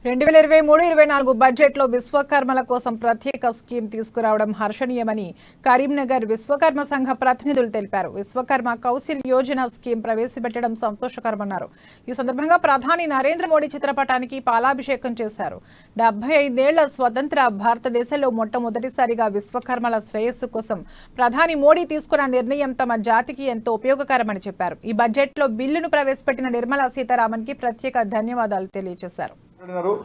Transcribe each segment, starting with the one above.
2023-24 బడ్జెట్లో విశ్వకర్మల కోసం ప్రత్యేక స్కీమ్ తీసుకురావడం హర్షణీయమని కరీంనగర్ విశ్వకర్మ సంఘ ప్రతినిధులు తెలిపారు. విశ్వకర్మ కౌశల్ యోజన స్కీమ్ ప్రవేశపెట్టడం సంతోషకరమన్నారు. ఈ సందర్భంగా ప్రధాని నరేంద్ర మోడీ చిత్రపటానికి పాలాభిషేకం చేశారు. 75 ఏళ్ల స్వతంత్ర భారతదేశంలో మొట్టమొదటిసారిగా విశ్వకర్మల శ్రేయస్సు కోసం ప్రధాని మోడీ తీసుకున్న నిర్ణయం తమ జాతికి ఎంతో ఉపయోగకరమని చెప్పారు. ఈ బడ్జెట్లో బిల్లును ప్రవేశపెట్టిన నిర్మలా సీతారామన్ కి ప్రత్యేక ధన్యవాదాలు తెలియజేశారు.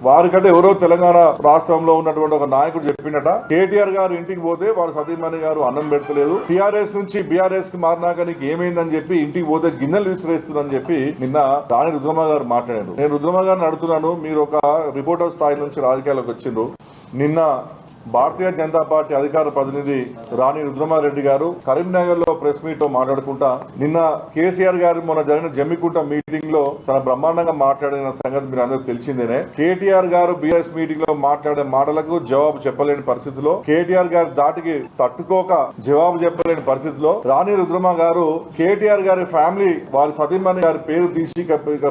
వారికంటే ఎవరో తెలంగాణ రాష్ట్రంలో ఉన్నటువంటి ఒక నాయకుడు చెప్పినట, కేటీఆర్ గారు ఇంటికి పోతే వారు సతీమణి గారు అన్నం పెడతలేదు, టీఆర్ఎస్ నుంచి బీఆర్ఎస్ కి మారినాక నీకు ఏమైందని చెప్పి ఇంటికి పోతే గిన్నెలు విసిరేస్తుందని చెప్పి నిన్న రాణి రుద్రమ గారు మాట్లాడారు. నేను రుద్రమ గారిని అడుగుతున్నాను, మీరు ఒక రిపోర్టర్ స్థాయి నుంచి రాజకీయాలకు వచ్చిండ్రు. నిన్న భారతీయ జనతా పార్టీ అధికార ప్రతినిధి రాణి రుద్రమారెడ్డి గారు కరీంనగర్ లో ప్రెస్ మీట్ లో మాట్లాడుకుంటా నిన్న కేసీఆర్ గారు మొన్న జరిగిన జమ్మికుంట మీటింగ్ లో చాలా బ్రహ్మాండంగా మాట్లాడిన సంగతి మీరు అందరూ తెలిసిందేనే. కేటీఆర్ గారు బీఆర్ఎస్ మీటింగ్ లో మాట్లాడే మాటలకు జవాబు చెప్పలేని పరిస్థితిలో, కేటీఆర్ గారి దాటికి తట్టుకోక జవాబు చెప్పలేని పరిస్థితిలో రాణి రుద్రమ గారు కేటీఆర్ గారి ఫ్యామిలీ వారి సతీమణి గారి పేరు తీసి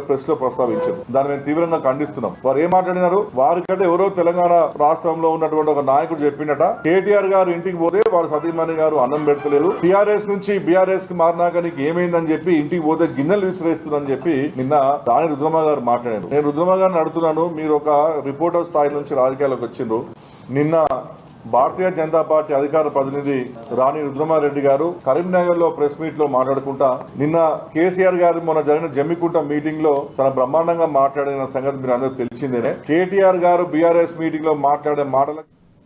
ప్రెస్ లో ప్రస్తావించారు. దాన్ని మేము తీవ్రంగా ఖండిస్తున్నాం. వారు ఏం మాట్లాడినారు, వారికంటే ఎవరో తెలంగాణ రాష్ట్రంలో ఉన్నటువంటి ఒక నాయకుడు చెప్పినట, కేటీఆర్ గారు ఇంటికి పోతే వారు సతీమణి గారు అన్నం పెడతలేదు, టీఆర్ఎస్ నుంచి బీఆర్ఎస్ కి మారినాక నీకు ఏమైందని చెప్పి ఇంటికి పోతే గిన్నెలు విసిరేస్తుందని చెప్పి నిన్న రాణి రుద్రమ గారు మాట్లాడారు. నేను రుద్రమ గారిని అడుగుతున్నాను, మీరు ఒక రిపోర్టర్ స్థాయి నుంచి రాజకీయాలకు వచ్చిండ్రు. నిన్న భారతీయ జనతా పార్టీ అధికార ప్రతినిధి రాణి రుద్రమారెడ్డి గారు కరీంనగర్ లో ప్రెస్ మీట్ లో మాట్లాడుకుంటా నిన్న కేసీఆర్ గారు మొన్న జరిగిన జమ్మికుంట మీటింగ్ లో చాలా బ్రహ్మాండంగా మాట్లాడిన సంగతి మీరు అందరూ తెలిసిందేనే. కేటీఆర్ గారు బీఆర్ఎస్ మీటింగ్ లో మాట్లాడే మాటలకు